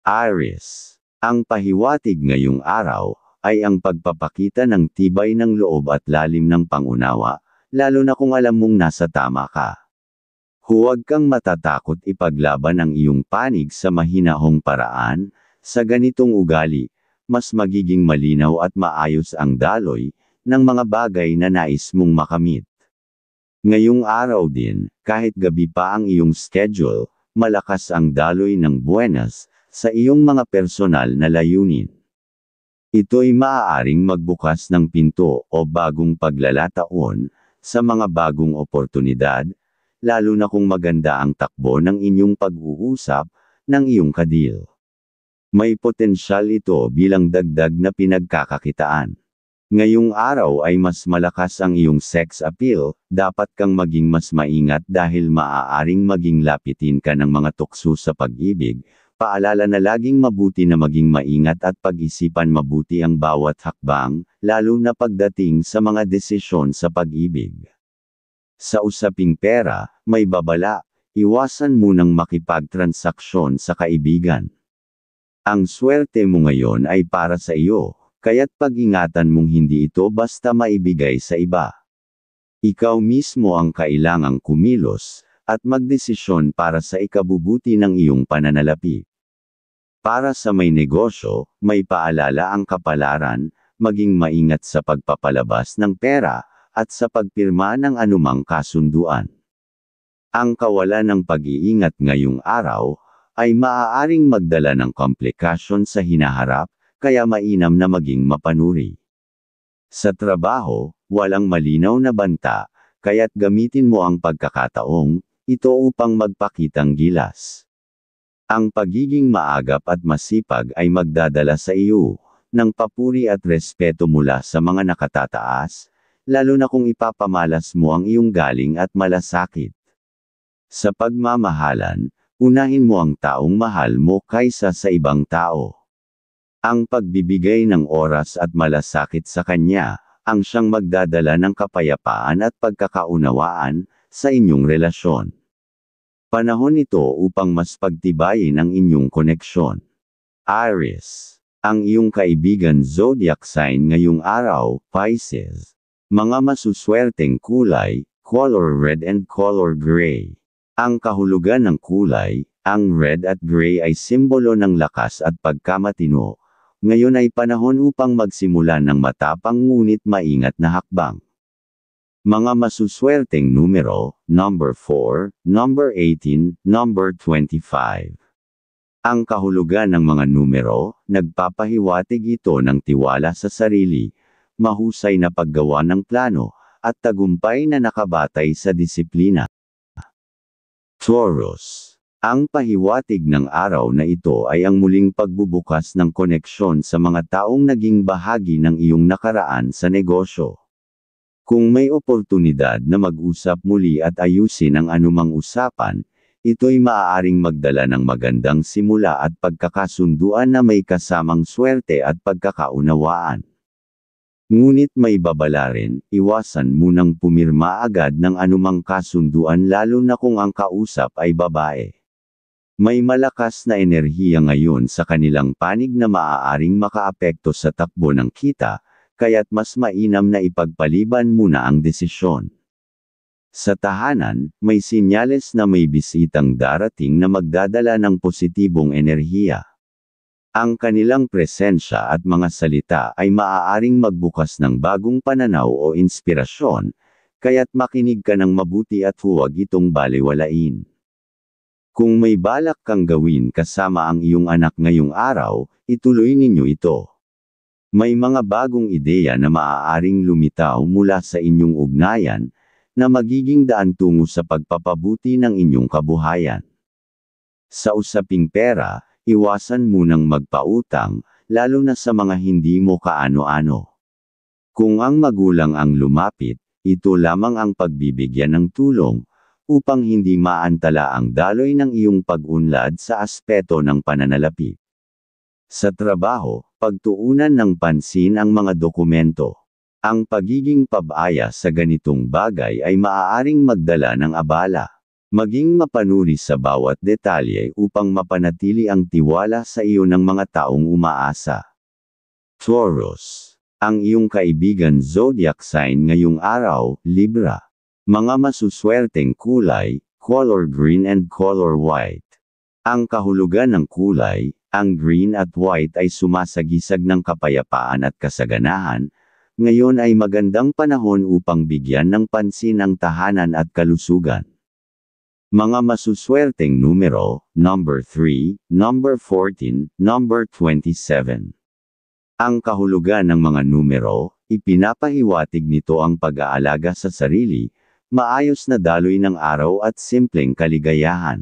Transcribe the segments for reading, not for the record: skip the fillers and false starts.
Aries. Ang pahiwatig ngayong araw ay ang pagpapakita ng tibay ng loob at lalim ng pangunawa, lalo na kung alam mong nasa tama ka. Huwag kang matatakot ipaglaban ang iyong panig sa mahinahong paraan. Sa ganitong ugali, mas magiging malinaw at maayos ang daloy ng mga bagay na nais mong makamit. Ngayong araw din, kahit gabi pa ang iyong schedule, malakas ang daloy ng buenas sa iyong mga personal na layunin. Ito'y maaaring magbukas ng pinto o bagong paglalataon sa mga bagong oportunidad, lalo na kung maganda ang takbo ng inyong pag-uusap ng iyong kadil. May potensyal ito bilang dagdag na pinagkakakitaan. Ngayong araw ay mas malakas ang iyong sex appeal, dapat kang maging mas maingat dahil maaaring maging lapitin ka ng mga tukso sa pag-ibig. Paalala na laging mabuti na maging maingat at pag-isipan mabuti ang bawat hakbang, lalo na pagdating sa mga desisyon sa pag-ibig. Sa usaping pera, may babala, iwasan munang makipagtransaksyon sa kaibigan. Ang swerte mo ngayon ay para sa iyo, kaya't pag-ingatan mong hindi ito basta maibigay sa iba. Ikaw mismo ang kailangang kumilos at magdesisyon para sa ikabubuti ng iyong pananalapi. Para sa may negosyo, may paalala ang kapalaran, maging maingat sa pagpapalabas ng pera, at sa pagpirma ng anumang kasunduan. Ang kawalan ng pag-iingat ngayong araw, ay maaaring magdala ng komplikasyon sa hinaharap, kaya mainam na maging mapanuri. Sa trabaho, walang malinaw na banta, kaya't gamitin mo ang pagkakataong ito upang magpakitang gilas. Ang pagiging maagap at masipag ay magdadala sa iyo ng papuri at respeto mula sa mga nakatataas, lalo na kung ipapamalas mo ang iyong galing at malasakit. Sa pagmamahalan, unahin mo ang taong mahal mo kaysa sa ibang tao. Ang pagbibigay ng oras at malasakit sa kanya, ang siyang magdadala ng kapayapaan at pagkakaunawaan sa inyong relasyon. Panahon ito upang mas pagtibayin ang inyong koneksyon. Aries. Ang iyong kaibigan zodiac sign ngayong araw, Pisces. Mga masuswerteng kulay, color red and color gray. Ang kahulugan ng kulay, ang red at gray ay simbolo ng lakas at pagkamatino. Ngayon ay panahon upang magsimula ng matapang ngunit maingat na hakbang. Mga masuswerteng numero, number 4, number 18, number 25. Ang kahulugan ng mga numero, nagpapahiwatig ito ng tiwala sa sarili, mahusay na paggawa ng plano, at tagumpay na nakabatay sa disiplina. Taurus. Ang pahiwatig ng araw na ito ay ang muling pagbubukas ng koneksyon sa mga taong naging bahagi ng iyong nakaraan sa negosyo. Kung may oportunidad na mag-usap muli at ayusin ang anumang usapan, ito'y maaaring magdala ng magandang simula at pagkakasunduan na may kasamang swerte at pagkakaunawaan. Ngunit may babala rin, iwasan munang pumirma agad ng anumang kasunduan lalo na kung ang kausap ay babae. May malakas na enerhiya ngayon sa kanilang panig na maaaring makaapekto sa takbo ng kita, kaya't mas mainam na ipagpaliban muna ang desisyon. Sa tahanan, may sinyales na may bisitang darating na magdadala ng positibong enerhiya. Ang kanilang presensya at mga salita ay maaaring magbukas ng bagong pananaw o inspirasyon, kaya't makinig ka ng mabuti at huwag itong balewalain. Kung may balak kang gawin kasama ang iyong anak ngayong araw, ituloy ninyo ito. May mga bagong ideya na maaaring lumitaw mula sa inyong ugnayan, na magiging daan tungo sa pagpapabuti ng inyong kabuhayan. Sa usaping pera, iwasan munang magpautang, lalo na sa mga hindi mo kaano-ano. Kung ang magulang ang lumapit, ito lamang ang pagbibigyan ng tulong, upang hindi maantala ang daloy ng iyong pag-unlad sa aspeto ng pananalapi. Sa trabaho, pagtuunan ng pansin ang mga dokumento. Ang pagiging pabaya sa ganitong bagay ay maaaring magdala ng abala. Maging mapanuri sa bawat detalye upang mapanatili ang tiwala sa iyo ng mga taong umaasa. Taurus. Ang iyong kaibigan zodiac sign ngayong araw, Libra. Mga masuswerteng kulay, color green and color white. Ang kahulugan ng kulay, ang green at white ay sumasagisag ng kapayapaan at kasaganahan. Ngayon ay magandang panahon upang bigyan ng pansin ang tahanan at kalusugan. Mga masuswerteng numero, number 3, number 14, number 27. Ang kahulugan ng mga numero, ipinapahiwatig nito ang pag-aalaga sa sarili, maayos na daloy ng araw at simpleng kaligayahan.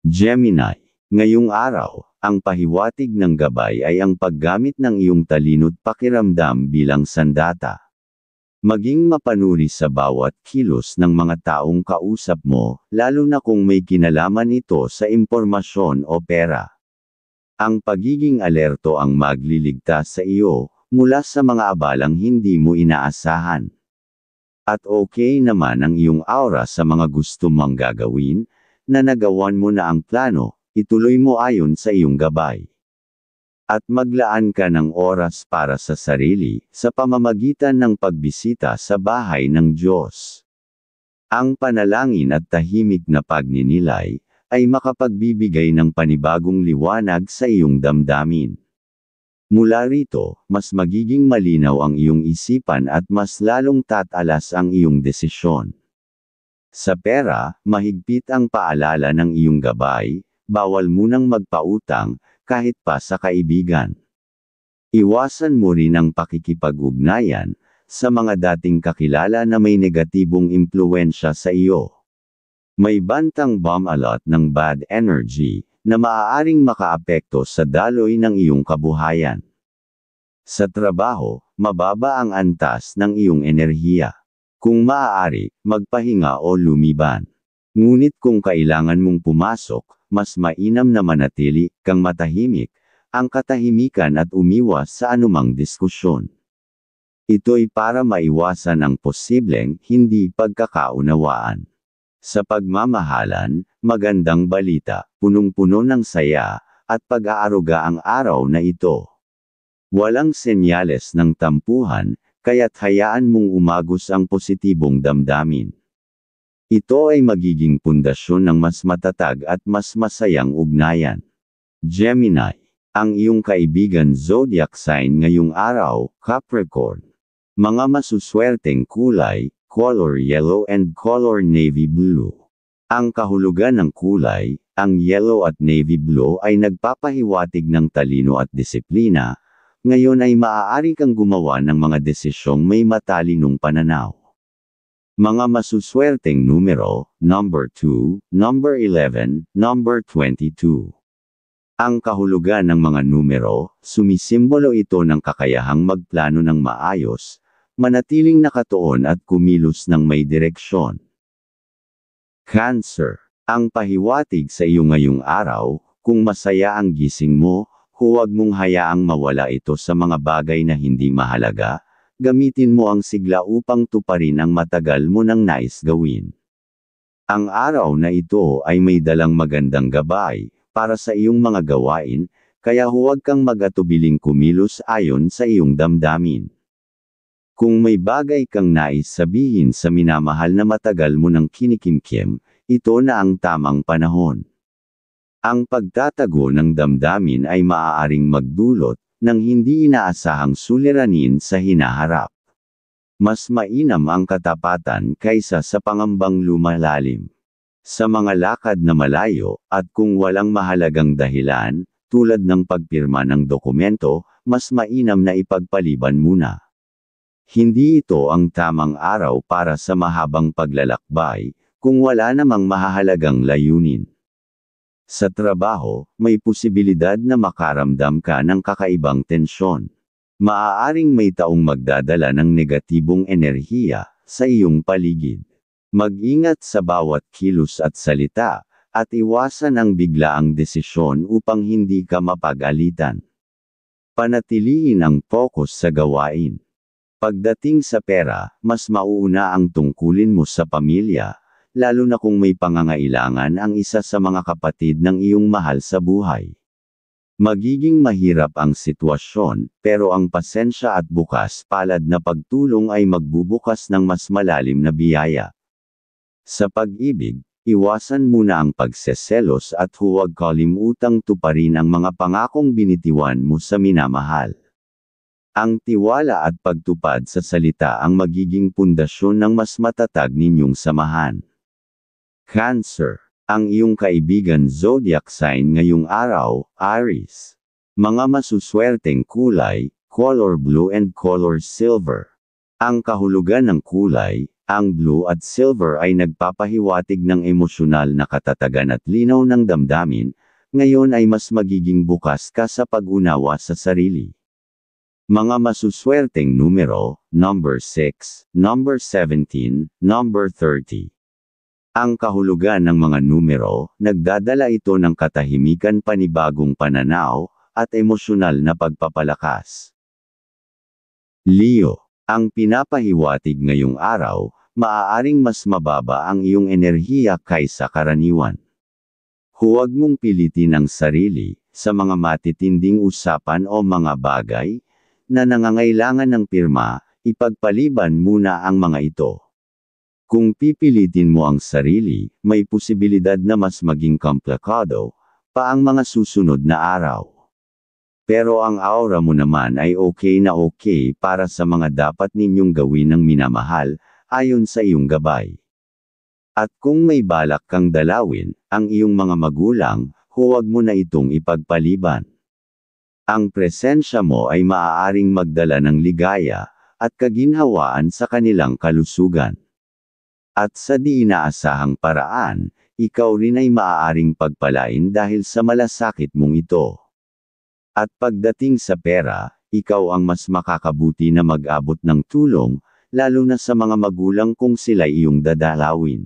Gemini. Ngayong araw, ang pahiwatig ng gabay ay ang paggamit ng iyong talino't pakiramdam bilang sandata. Maging mapanuri sa bawat kilos ng mga taong kausap mo, lalo na kung may kinalaman ito sa impormasyon o pera. Ang pagiging alerto ang magliligtas sa iyo, mula sa mga abalang hindi mo inaasahan. At okay naman ang iyong aura sa mga gusto mong gagawin, na nagawan mo na ang plano, ituloy mo ayon sa iyong gabay. At maglaan ka ng oras para sa sarili, sa pamamagitan ng pagbisita sa bahay ng Diyos. Ang panalangin at tahimik na pagninilay, ay makapagbibigay ng panibagong liwanag sa iyong damdamin. Mula rito, mas magiging malinaw ang iyong isipan at mas lalong tatalas ang iyong desisyon. Sa pera, mahigpit ang paalala ng iyong gabay, bawal munang magpautang, kahit pa sa kaibigan. Iwasan mo rin ang pakikipag-ugnayan sa mga dating kakilala na may negatibong impluwensya sa iyo. May bantang bomb alert ng bad energy na maaaring makaapekto sa daloy ng iyong kabuhayan. Sa trabaho, mababa ang antas ng iyong enerhiya. Kung maaari, magpahinga o lumiban. Ngunit kung kailangan mong pumasok, mas mainam na manatili kang matahimik, ang katahimikan at umiwas sa anumang diskusyon. Ito'y para maiwasan ang posibleng hindi pagkakaunawaan. Sa pagmamahalan, magandang balita, punong-puno ng saya, at pag-aaruga ang araw na ito. Walang senyales ng tampuhan, kaya't hayaan mong umagos ang positibong damdamin. Ito ay magiging pundasyon ng mas matatag at mas masayang ugnayan. Gemini. Ang iyong kaibigan zodiac sign ngayong araw, Capricorn. Mga masuswerteng kulay, color yellow and color navy blue. Ang kahulugan ng kulay, ang yellow at navy blue ay nagpapahiwatig ng talino at disiplina. Ngayon ay maaari kang gumawa ng mga desisyong may matalinong pananaw. Mga masuswerteng numero, number 2, number 11, number 22. Ang kahulugan ng mga numero, sumisimbolo ito ng kakayahang magplano ng maayos, manatiling nakatuon at kumilos ng may direksyon. Cancer. Ang pahiwatig sa iyo ngayong araw, kung masaya ang gising mo, huwag mong hayaang mawala ito sa mga bagay na hindi mahalaga. Gamitin mo ang sigla upang tuparin ang matagal mo nang nais gawin. Ang araw na ito ay may dalang magandang gabay para sa iyong mga gawain, kaya huwag kang mag-atubiling kumilos ayon sa iyong damdamin. Kung may bagay kang nais sabihin sa minamahal na matagal mo nang kinikimkim, ito na ang tamang panahon. Ang pagtatago ng damdamin ay maaaring magdulot ng hindi inaasahang suliranin sa hinaharap. Mas mainam ang katapatan kaysa sa pangambang lumalalim. Sa mga lakad na malayo, at kung walang mahalagang dahilan, tulad ng pagpirma ng dokumento, mas mainam na ipagpaliban muna. Hindi ito ang tamang araw para sa mahabang paglalakbay, kung wala namang mahahalagang layunin. Sa trabaho, may posibilidad na makaramdam ka ng kakaibang tensyon. Maaaring may taong magdadala ng negatibong enerhiya sa iyong paligid. Mag-ingat sa bawat kilos at salita, at iwasan ang biglaang desisyon upang hindi ka mapag-alitan. Panatilihin ang focus sa gawain. Pagdating sa pera, mas mauuna ang tungkulin mo sa pamilya, lalo na kung may pangangailangan ang isa sa mga kapatid ng iyong mahal sa buhay. Magiging mahirap ang sitwasyon, pero ang pasensya at bukas palad na pagtulong ay magbubukas ng mas malalim na biyaya. Sa pag-ibig, iwasan muna ang pagseselos at huwag kalimutang tuparin ang mga pangakong binitiwan mo sa minamahal. Ang tiwala at pagtupad sa salita ang magiging pundasyon ng mas matatag ninyong samahan. Cancer. Ang iyong kaibigan zodiac sign ngayong araw, Aries. Mga masuswerteng kulay, color blue and color silver. Ang kahulugan ng kulay, ang blue at silver ay nagpapahiwatig ng emosyonal na katatagan at linaw ng damdamin, ngayon ay mas magiging bukas ka sa pag-unawa sa sarili. Mga masuswerteng numero, number 6, number 17, number 30. Ang kahulugan ng mga numero, nagdadala ito ng katahimikan, panibagong pananaw, at emosyonal na pagpapalakas. Leo. Ang pinapahiwatig ngayong araw, maaaring mas mababa ang iyong enerhiya kaysa karaniwan. Huwag mong pilitin ang sarili, sa mga matitinding usapan o mga bagay, na nangangailangan ng pirma, ipagpaliban muna ang mga ito. Kung pipilitin mo ang sarili, may posibilidad na mas maging komplikado pa ang mga susunod na araw. Pero ang aura mo naman ay okay na okay para sa mga dapat ninyong gawin ng minamahal, ayon sa iyong gabay. At kung may balak kang dalawin, ang iyong mga magulang, huwag mo na itong ipagpaliban. Ang presensya mo ay maaaring magdala ng ligaya at kaginhawaan sa kanilang kalusugan. At sa di inaasahang paraan, ikaw rin ay maaaring pagpalain dahil sa malasakit mong ito. At pagdating sa pera, ikaw ang mas makakabuti na mag-abot ng tulong, lalo na sa mga magulang kung sila iyong dadalawin.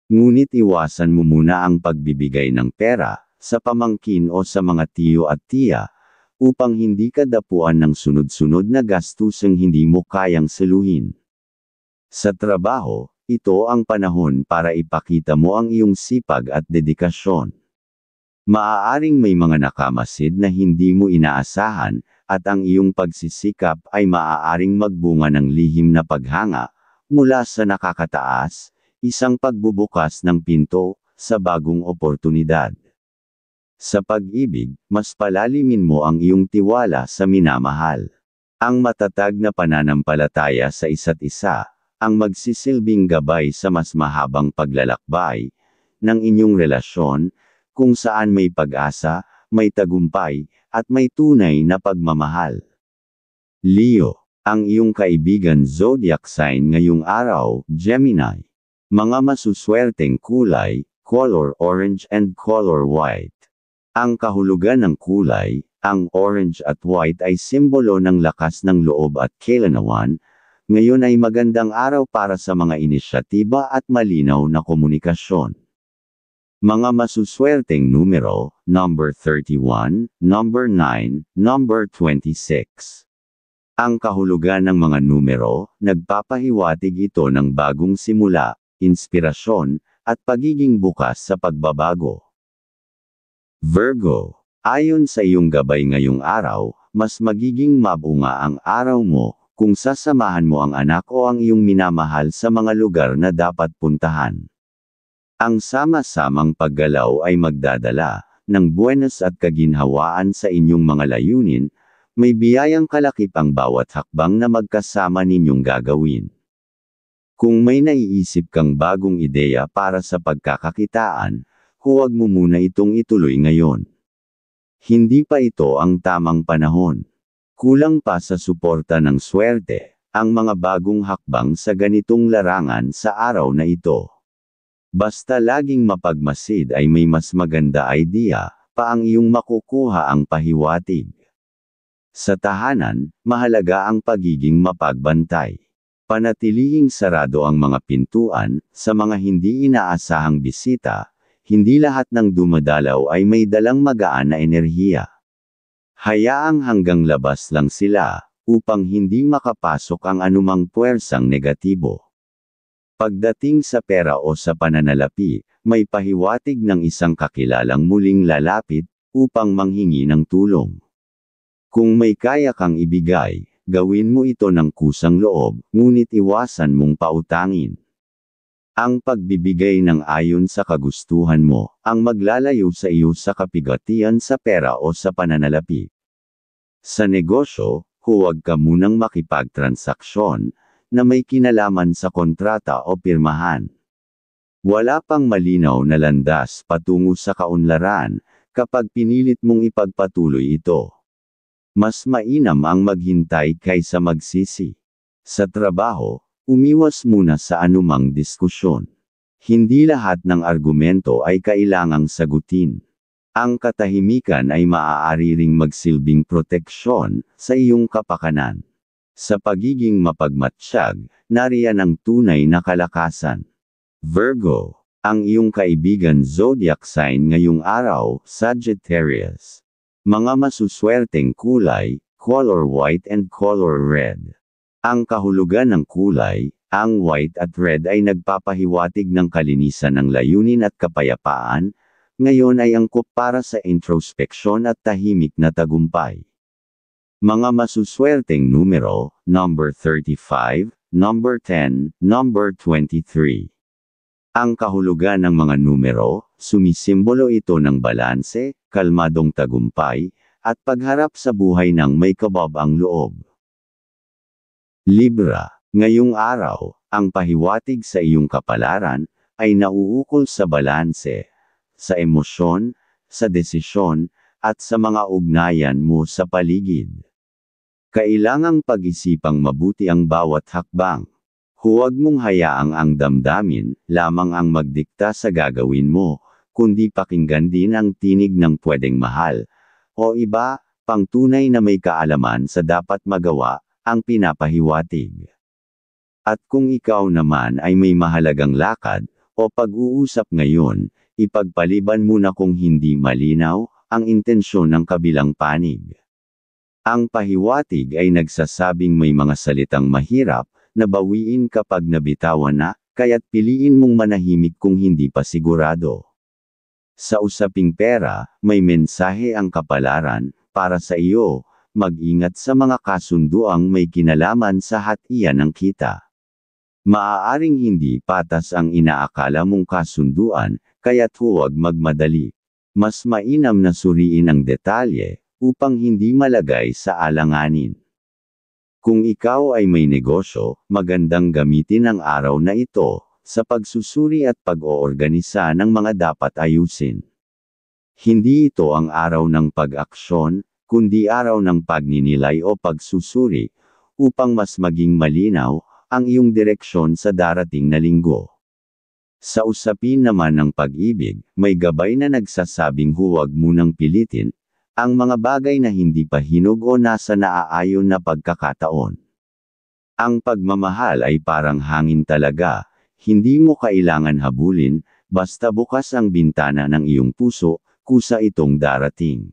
Ngunit iwasan mo muna ang pagbibigay ng pera, sa pamangkin o sa mga tiyo at tiya, upang hindi ka dapuan ng sunod-sunod na gastusang hindi mo kayang saluhin. Sa trabaho, ito ang panahon para ipakita mo ang iyong sipag at dedikasyon. Maaaring may mga nakamasid na hindi mo inaasahan, at ang iyong pagsisikap ay maaaring magbunga ng lihim na paghanga, mula sa nakakataas, isang pagbubukas ng pinto, sa bagong oportunidad. Sa pag-ibig, mas palalimin mo ang iyong tiwala sa minamahal. Ang matatag na pananampalataya sa isa't isa, ang magsisilbing gabay sa mas mahabang paglalakbay ng inyong relasyon, kung saan may pag-asa, may tagumpay, at may tunay na pagmamahal. Leo. Ang iyong kaibigan zodiac sign ngayong araw, Gemini. Mga masuswerteng kulay, color orange and color white. Ang kahulugan ng kulay, ang orange at white ay simbolo ng lakas ng loob at kailanawan. Ngayon ay magandang araw para sa mga inisyatiba at malinaw na komunikasyon. Mga masuswerteng numero, number 31, number 9, number 26. Ang kahulugan ng mga numero, nagpapahiwatig ito ng bagong simula, inspirasyon, at pagiging bukas sa pagbabago. Virgo. Ayon sa iyong gabay ngayong araw, mas magiging mabunga ang araw mo, kung sasamahan mo ang anak o ang iyong minamahal sa mga lugar na dapat puntahan. Ang sama-samang paggalaw ay magdadala ng buenas at kaginhawaan sa inyong mga layunin, may biyayang kalakip ang bawat hakbang na magkasama ninyong gagawin. Kung may naiisip kang bagong ideya para sa pagkakakitaan, huwag mo muna itong ituloy ngayon. Hindi pa ito ang tamang panahon. Kulang pa sa suporta ng swerte, ang mga bagong hakbang sa ganitong larangan sa araw na ito. Basta laging mapagmasid ay may mas maganda idea, pa ang iyong makukuha ang pahiwatig. Sa tahanan, mahalaga ang pagiging mapagbantay. Panatilihing sarado ang mga pintuan, sa mga hindi inaasahang bisita, hindi lahat ng dumadalaw ay may dalang magaan na enerhiya. Hayaang hanggang labas lang sila, upang hindi makapasok ang anumang puwersang negatibo. Pagdating sa pera o sa pananalapi, may pahiwatig ng isang kakilalang muling lalapit upang manghingi ng tulong. Kung may kaya kang ibigay, gawin mo ito ng kusang loob, ngunit iwasan mong pautangin. Ang pagbibigay ng ayon sa kagustuhan mo, ang maglalayo sa iyo sa kapigatian sa pera o sa pananalapi. Sa negosyo, huwag ka munang makipagtransaksyon na may kinalaman sa kontrata o pirmahan. Wala pang malinaw na landas patungo sa kaunlaran kapag pinilit mong ipagpatuloy ito. Mas mainam ang maghintay kaysa magsisi. Sa trabaho, umiwas muna sa anumang diskusyon. Hindi lahat ng argumento ay kailangang sagutin. Ang katahimikan ay maaari ring magsilbing proteksyon sa iyong kapakanan. Sa pagiging mapagmatsyag, nariyan ang tunay na kalakasan. Virgo, ang iyong kaibigan zodiac sign ngayong araw, Sagittarius. Mga masuswerteng kulay, color white and color red. Ang kahulugan ng kulay, ang white at red ay nagpapahiwatig ng kalinisan ng layunin at kapayapaan, ngayon ay angkop para sa introspeksyon at tahimik na tagumpay. Mga masuswerteng numero, number 35, number 10, number 23. Ang kahulugan ng mga numero, sumisimbolo ito ng balanse, kalmadong tagumpay, at pagharap sa buhay ng may kababang loob. Libra, ngayong araw, ang pahiwatig sa iyong kapalaran, ay nauukol sa balanse, sa emosyon, sa desisyon, at sa mga ugnayan mo sa paligid. Kailangang pag-isipang mabuti ang bawat hakbang. Huwag mong hayaang ang damdamin lamang ang magdikta sa gagawin mo, kundi pakinggan din ang tinig ng pwedeng mahal, o iba, pang tunay na may kaalaman sa dapat magawa, ang pinapahiwatig. At kung ikaw naman ay may mahalagang lakad, o pag-uusap ngayon, ipagpaliban muna kung hindi malinaw, ang intensyon ng kabilang panig. Ang pahiwatig ay nagsasabing may mga salitang mahirap, na bawiin kapag nabitawan na, kaya't piliin mong manahimik kung hindi pa sigurado. Sa usaping pera, may mensahe ang kapalaran, para sa iyo, mag-ingat sa mga kasunduang may kinalaman sa hatian ng kita. Maaaring hindi patas ang inaakala mong kasunduan, kaya't huwag magmadali. Mas mainam na suriin ang detalye, upang hindi malagay sa alanganin. Kung ikaw ay may negosyo, magandang gamitin ang araw na ito, sa pagsusuri at pag-oorganisa ng mga dapat ayusin. Hindi ito ang araw ng pag-aksyon, kundi araw ng pagninilay o pagsusuri, upang mas maging malinaw, ang iyong direksyon sa darating na linggo. Sa usapin naman ng pag-ibig, may gabay na nagsasabing huwag munang pilitin, ang mga bagay na hindi pa hinog o nasa naaayon na pagkakataon. Ang pagmamahal ay parang hangin talaga, hindi mo kailangan habulin, basta bukas ang bintana ng iyong puso, kusa itong darating.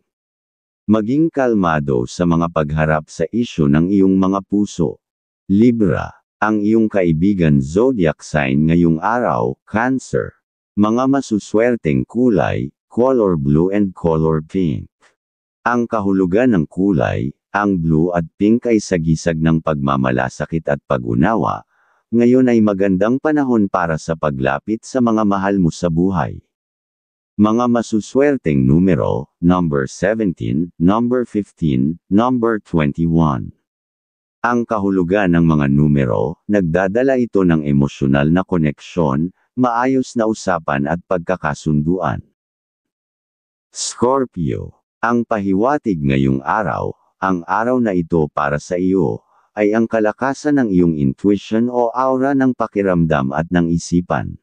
Maging kalmado sa mga pagharap sa isyu ng iyong mga puso. Libra, ang iyong kaibigan zodiac sign ngayong araw, Cancer. Mga masuswerteng kulay, color blue and color pink. Ang kahulugan ng kulay, ang blue at pink ay sagisag ng pagmamalasakit at pag-unawa, ngayon ay magandang panahon para sa paglapit sa mga mahal mo sa buhay. Mga masuswerteng numero, number 17, number 15, number 21. Ang kahulugan ng mga numero, nagdadala ito ng emosyonal na koneksyon, maayos na usapan at pagkakasunduan. Scorpio. Ang pahiwatig ngayong araw, ang araw na ito para sa iyo, ay ang kalakasan ng iyong intuition o aura ng pakiramdam at ng isipan.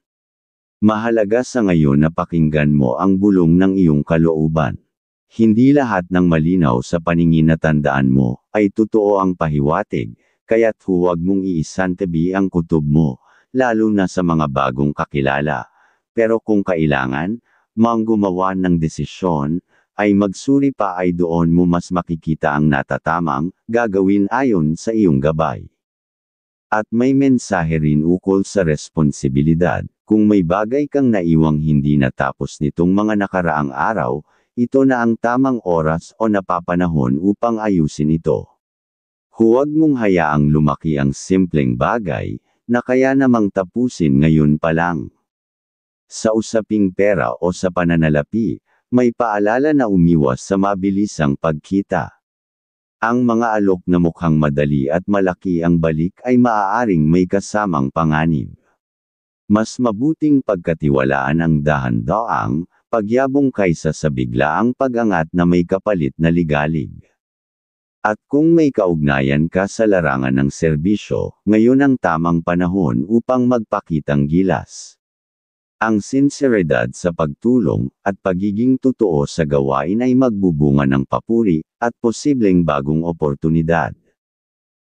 Mahalaga sa ngayon na pakinggan mo ang bulong ng iyong kalooban. Hindi lahat ng malinaw sa paningin na tandaan mo, ay totoo ang pahiwatig, kaya't huwag mong iisantabi ang kutob mo, lalo na sa mga bagong kakilala. Pero kung kailangan, gumawa ng desisyon, ay magsuri pa ay doon mo mas makikita ang natatamang, gagawin ayon sa iyong gabay. At may mensahe rin ukol sa responsibilidad. Kung may bagay kang naiwang hindi natapos nitong mga nakaraang araw, ito na ang tamang oras o napapanahon upang ayusin ito. Huwag mong hayaang lumaki ang simpleng bagay, na kaya namang tapusin ngayon pa lang. Sa usaping pera o sa pananalapi, may paalala na umiwas sa mabilisang pagkita. Ang mga alok na mukhang madali at malaki ang balik ay maaaring may kasamang panganib. Mas mabuting pagkatiwalaan ang dahan-daang pagyabong kaysa sa biglaang pag-angat na may kapalit na ligalig. At kung may kaugnayan ka sa larangan ng serbisyo, ngayon ang tamang panahon upang magpakitang gilas. Ang sinseridad sa pagtulong at pagiging totoo sa gawain ay magbubunga ng papuri at posibleng bagong oportunidad.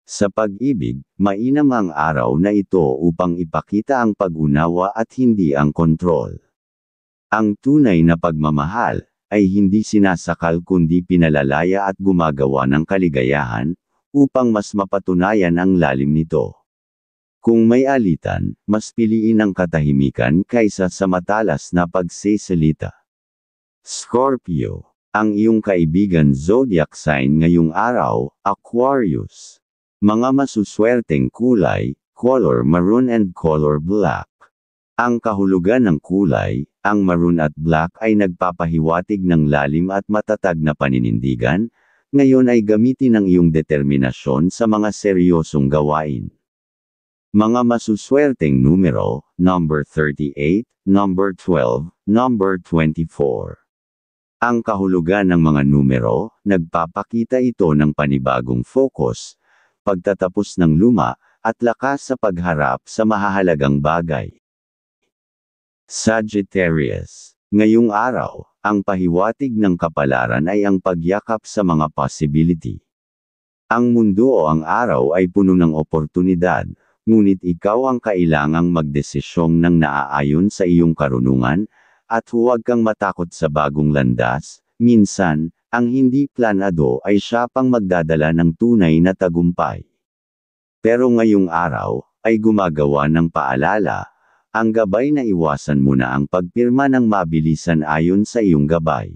Sa pag-ibig, mainam ang araw na ito upang ipakita ang pag-unawa at hindi ang kontrol. Ang tunay na pagmamahal ay hindi sinasakal kundi pinalalaya at gumagawa ng kaligayahan upang mas mapatunayan ang lalim nito. Kung may alitan, mas piliin ang katahimikan kaysa sa matalas na pagsisalita. Scorpio, ang iyong kaibigan zodiac sign ngayong araw, Aquarius. Mga masuswerteng kulay, color maroon and color black. Ang kahulugan ng kulay, ang maroon at black ay nagpapahiwatig ng lalim at matatag na paninindigan, ngayon ay gamitin ang iyong determinasyon sa mga seryosong gawain. Mga masuswerteng numero, number 38, number 12, number 24. Ang kahulugan ng mga numero, nagpapakita ito ng panibagong focus, pagtatapos ng luma, at lakas sa pagharap sa mahahalagang bagay. Sagittarius. Ngayong araw, ang pahiwatig ng kapalaran ay ang pagyakap sa mga possibility. Ang mundo o ang araw ay puno ng oportunidad, ngunit ikaw ang kailangang magdesisyong ng naaayon sa iyong karunungan, at huwag kang matakot sa bagong landas. Minsan, ang hindi planado ay siya pang magdadala ng tunay na tagumpay. Pero ngayong araw, ay gumagawa ng paalala, ang gabay na iwasan mo na ang pagpirma ng mabilisan ayon sa iyong gabay.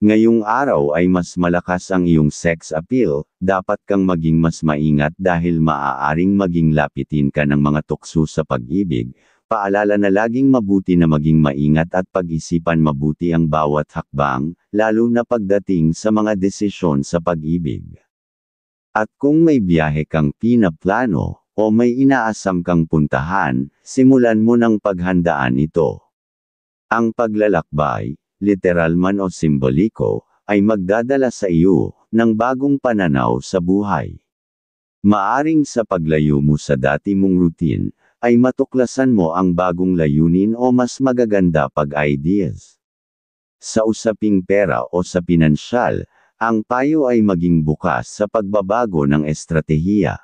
Ngayong araw ay mas malakas ang iyong sex appeal, dapat kang maging mas maingat dahil maaaring maging lapitin ka ng mga tukso sa pag-ibig. Paalala na laging mabuti na maging maingat at pag-isipan mabuti ang bawat hakbang, lalo na pagdating sa mga desisyon sa pag-ibig. At kung may biyahe kang pinaplano, o may inaasam kang puntahan, simulan mo ng paghandaan ito. Ang paglalakbay, literal man o simboliko, ay magdadala sa iyo ng bagong pananaw sa buhay. Maaring sa paglayo mo sa dati mong routine, ay matuklasan mo ang bagong layunin o mas magaganda pag-ideas. Sa usaping pera o sa pinansyal, ang payo ay maging bukas sa pagbabago ng estratehiya.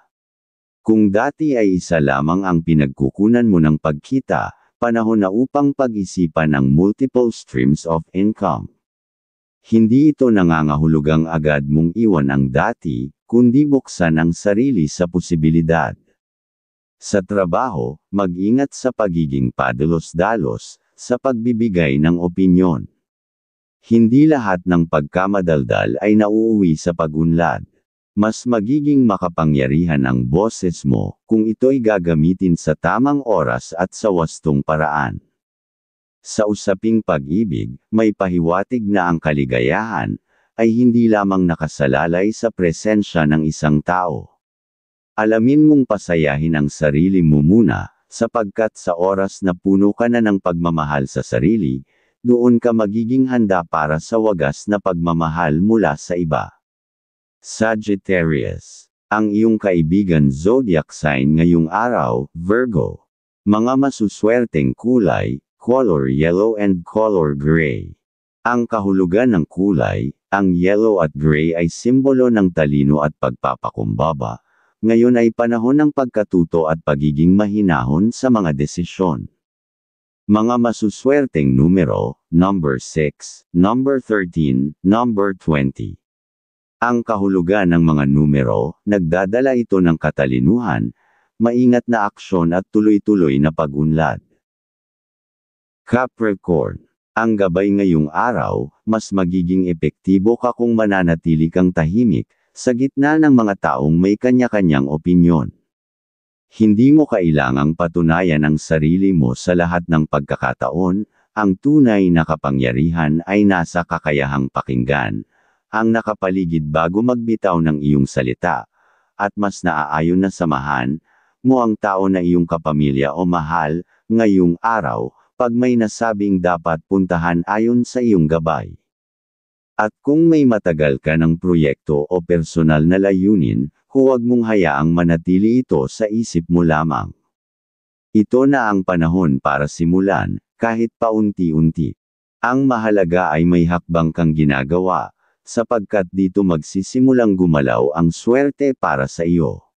Kung dati ay isa lamang ang pinagkukunan mo ng pagkita, panahon na upang pag-isipan ang multiple streams of income. Hindi ito nangangahulugang agad mong iwan ang dati, kundi buksan ang sarili sa posibilidad. Sa trabaho, mag-ingat sa pagiging padalos-dalos, sa pagbibigay ng opinyon. Hindi lahat ng pagkamadaldal ay nauuwi sa pag-unlad. Mas magiging makapangyarihan ang boses mo, kung ito'y gagamitin sa tamang oras at sa wastong paraan. Sa usaping pag-ibig, may pahiwatig na ang kaligayahan, ay hindi lamang nakasalalay sa presensya ng isang tao. Alamin mong pasayahin ang sarili mo muna, sapagkat sa oras na puno ka na ng pagmamahal sa sarili, doon ka magiging handa para sa wagas na pagmamahal mula sa iba. Sagittarius. Ang iyong kaibigan zodiac sign ngayong araw, Virgo. Mga masuswerteng kulay, color yellow and color gray. Ang kahulugan ng kulay, ang yellow at gray ay simbolo ng talino at pagpapakumbaba. Ngayon ay panahon ng pagkatuto at pagiging mahinahon sa mga desisyon. Mga masuswerteng numero, number 6, number 13, number 20. Ang kahulugan ng mga numero, nagdadala ito ng katalinuhan, maingat na aksyon at tuloy-tuloy na pag-unlad. Capricorn. Ang gabay ngayong araw, mas magiging epektibo ka kung mananatili kang tahimik, sa gitna ng mga taong may kanya-kanyang opinyon. Hindi mo kailangang patunayan ang sarili mo sa lahat ng pagkakataon, ang tunay na kapangyarihan ay nasa kakayahang pakinggan, ang nakapaligid bago magbitaw ng iyong salita, at mas naaayon na samahan mo ang tao na iyong kapamilya o mahal, ngayong araw, pag may nasabing dapat puntahan ayon sa iyong gabay. At kung may matagal ka ng proyekto o personal na layunin, huwag mong hayaang manatili ito sa isip mo lamang. Ito na ang panahon para simulan, kahit paunti-unti. Ang mahalaga ay may hakbang kang ginagawa, sapagkat dito magsisimulang gumalaw ang swerte para sa iyo.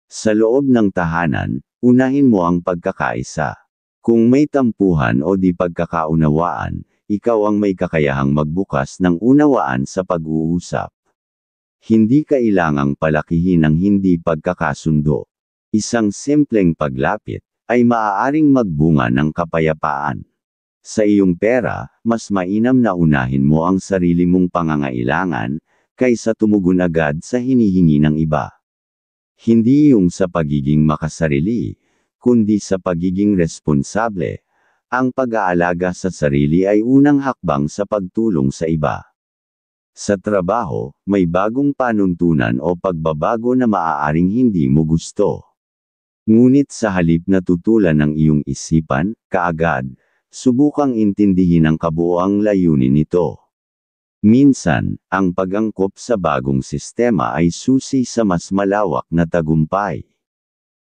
Sa loob ng tahanan, unahin mo ang pagkakaisa. Kung may tampuhan o di pagkakaunawaan, ikaw ang may kakayahang magbukas ng unawaan sa pag-uusap. Hindi kailangang palakihin ang hindi pagkakasundo. Isang simpleng paglapit ay maaaring magbunga ng kapayapaan. Sa iyong pera, mas mainam na unahin mo ang sarili mong pangangailangan, kaysa tumugon agad sa hinihingi ng iba. Hindi yung sa pagiging makasarili, kundi sa pagiging responsable. Ang pag-aalaga sa sarili ay unang hakbang sa pagtulong sa iba. Sa trabaho, may bagong panuntunan o pagbabago na maaaring hindi mo gusto. Ngunit sa halip na tutulan ng iyong isipan, kaagad, subukang intindihin ang kabuuang layunin nito. Minsan, ang pag-angkop sa bagong sistema ay susi sa mas malawak na tagumpay.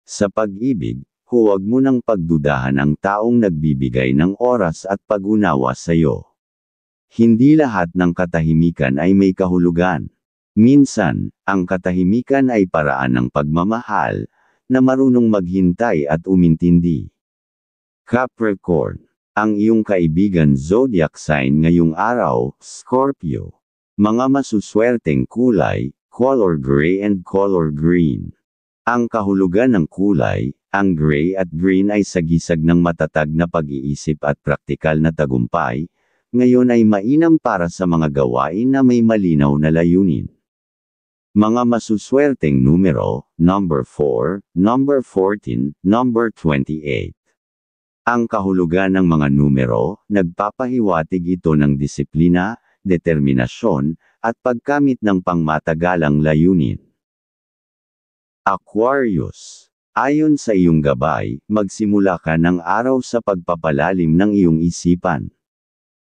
Sa pag-ibig, huwag mo nang pagdudahan ang taong nagbibigay ng oras at pag-unawa sa iyo. Hindi lahat ng katahimikan ay may kahulugan. Minsan, ang katahimikan ay paraan ng pagmamahal, na marunong maghintay at umintindi. Capricorn. Ang iyong kaibigan zodiac sign ngayong araw, Scorpio. Mga masuswerteng kulay, color gray and color green. Ang kahulugan ng kulay, ang gray at green ay sagisag ng matatag na pag-iisip at praktikal na tagumpay, ngayon ay mainam para sa mga gawain na may malinaw na layunin. Mga masuswerteng numero, number 4, number 14, number 28. Ang kahulugan ng mga numero, nagpapahiwatig ito ng disiplina, determinasyon, at pagkamit ng pangmatagalang layunin. Aquarius. Ayon sa iyong gabay, magsimula ka ng araw sa pagpapalalim ng iyong isipan.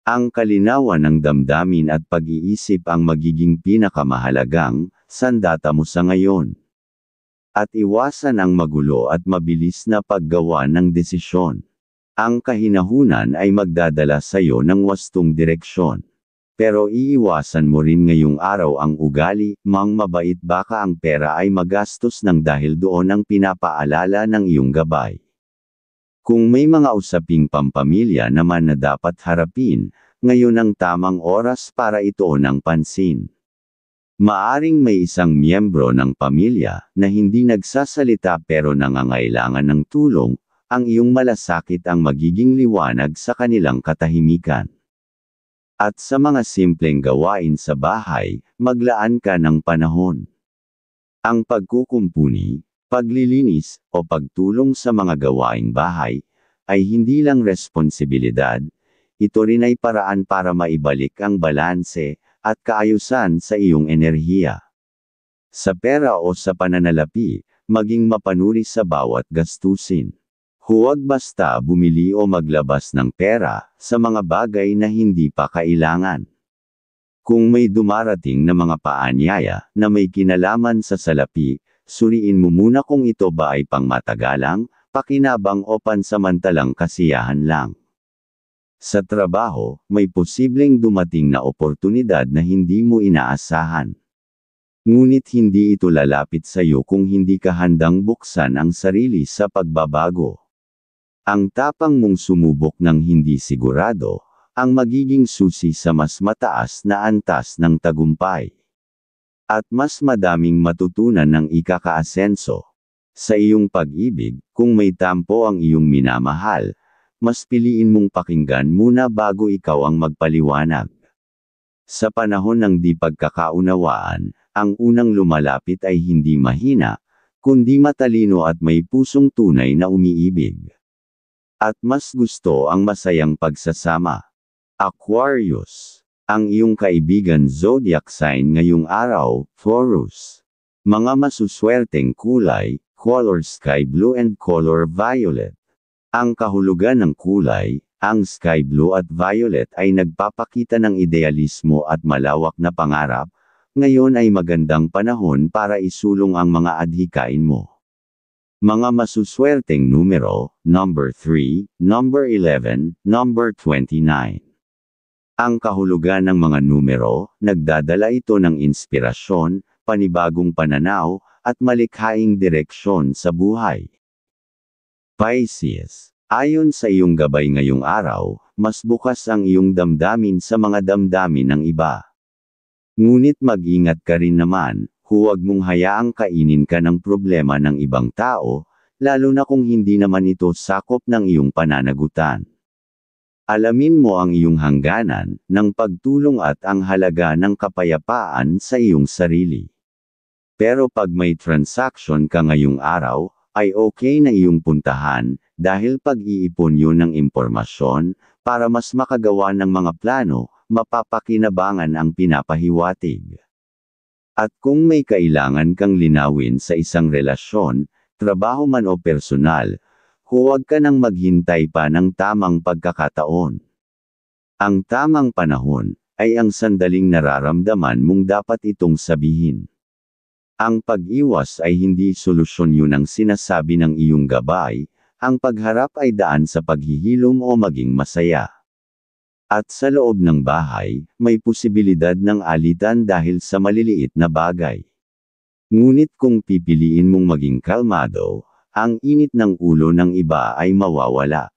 Ang kalinawan ng damdamin at pag-iisip ang magiging pinakamahalagang sandata mo sa ngayon. At iwasan ang magulo at mabilis na paggawa ng desisyon. Ang kahinahunan ay magdadala sa iyo ng wastong direksyon. Pero iiwasan mo rin ngayong araw ang ugali, mang mabait baka ang pera ay magastos ng dahil doon ang pinapaalala ng iyong gabay. Kung may mga usaping pampamilya naman na dapat harapin, ngayon ang tamang oras para ituon ang pansin. Maaring may isang miyembro ng pamilya na hindi nagsasalita pero nangangailangan ng tulong, ang iyong malasakit ang magiging liwanag sa kanilang katahimikan. At sa mga simpleng gawain sa bahay, maglaan ka ng panahon. Ang pagkukumpuni, paglilinis, o pagtulong sa mga gawaing bahay, ay hindi lang responsibilidad, ito rin ay paraan para maibalik ang balanse, at kaayusan sa iyong enerhiya. Sa pera o sa pananalapi, maging mapanuri sa bawat gastusin. Huwag basta bumili o maglabas ng pera, sa mga bagay na hindi pa kailangan. Kung may dumarating na mga paanyaya, na may kinalaman sa salapi, suriin mo muna kung ito ba ay pangmatagalang, pakinabang o pansamantalang kasiyahan lang. Sa trabaho, may posibleng dumating na oportunidad na hindi mo inaasahan. Ngunit hindi ito lalapit sa iyo kung hindi ka handang buksan ang sarili sa pagbabago. Ang tapang mong sumubok ng hindi sigurado, ang magiging susi sa mas mataas na antas ng tagumpay. At mas madaming matutunan ng ikakaasenso. Sa iyong pag-ibig, kung may tampo ang iyong minamahal, mas piliin mong pakinggan muna bago ikaw ang magpaliwanag. Sa panahon ng di pagkakaunawaan, ang unang lumalapit ay hindi mahina, kundi matalino at may pusong tunay na umiibig. At mas gusto ang masayang pagsasama. Aquarius. Ang iyong kaibigan zodiac sign ngayong araw, Taurus. Mga masuswerteng kulay, color sky blue and color violet. Ang kahulugan ng kulay, ang sky blue at violet ay nagpapakita ng idealismo at malawak na pangarap. Ngayon ay magandang panahon para isulong ang mga adhikain mo. Mga masuswerteng numero, number 3, number 11, number 29. Ang kahulugan ng mga numero, nagdadala ito ng inspirasyon, panibagong pananaw, at malikhaing direksyon sa buhay. Pisces. Ayon sa iyong gabay ngayong araw, mas bukas ang iyong damdamin sa mga damdamin ng iba. Ngunit mag-ingat ka rin naman, huwag mong hayaang kainin ka ng problema ng ibang tao, lalo na kung hindi naman ito sakop ng iyong pananagutan. Alamin mo ang iyong hangganan, ng pagtulong at ang halaga ng kapayapaan sa iyong sarili. Pero pag may transaction ka ngayong araw, ay okay na iyong puntahan, dahil pag-iipon yun ng impormasyon, para mas makagawa ng mga plano, mapapakinabangan ang pinapahiwatig. At kung may kailangan kang linawin sa isang relasyon, trabaho man o personal, huwag ka nang maghintay pa ng tamang pagkakataon. Ang tamang panahon, ay ang sandaling nararamdaman mong dapat itong sabihin. Ang pag-iwas ay hindi solusyon, yun ang sinasabi ng iyong gabay, ang pagharap ay daan sa paghihilom o maging masaya. At sa loob ng bahay, may posibilidad ng alitan dahil sa maliliit na bagay. Ngunit kung pipiliin mong maging kalmado, ang init ng ulo ng iba ay mawawala.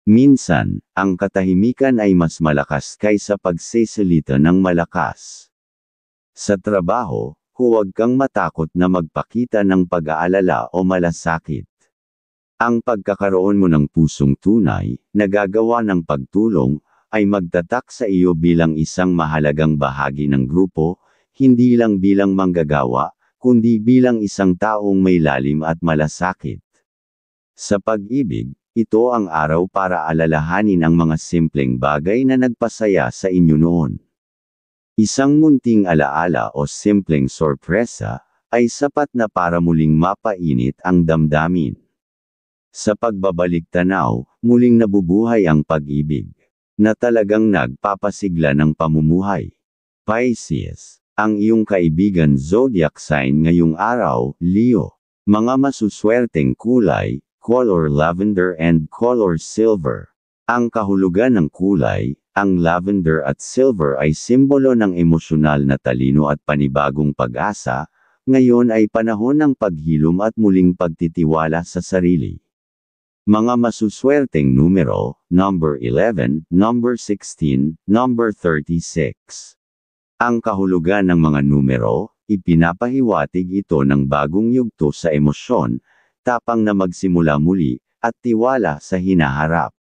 Minsan, ang katahimikan ay mas malakas kaysa pagsesalita ng malakas. Sa trabaho, huwag kang matakot na magpakita ng pag-aalala o malasakit. Ang pagkakaroon mo ng pusong tunay, nagagawa ng pagtulong, ay magtatak sa iyo bilang isang mahalagang bahagi ng grupo, hindi lang bilang manggagawa, kundi bilang isang taong may lalim at malasakit. Sa pag-ibig, ito ang araw para alalahanin ang mga simpleng bagay na nagpasaya sa inyo noon. Isang munting alaala o simpleng sorpresa, ay sapat na para muling mapainit ang damdamin. Sa pagbabalik tanaw, muling nabubuhay ang pag-ibig, na talagang nagpapasigla ng pamumuhay. Pisces. Ang iyong kaibigan zodiac sign ngayong araw, Leo. Mga masuswerteng kulay, color lavender and color silver. Ang kahulugan ng kulay, ang lavender at silver ay simbolo ng emosyonal na talino at panibagong pag-asa, ngayon ay panahon ng paghilom at muling pagtitiwala sa sarili. Mga masuswerteng numero, number 11, number 16, number 36. Ang kahulugan ng mga numero, ipinapahiwatig ito ng bagong yugto sa emosyon, tapang na magsimula muli, at tiwala sa hinaharap.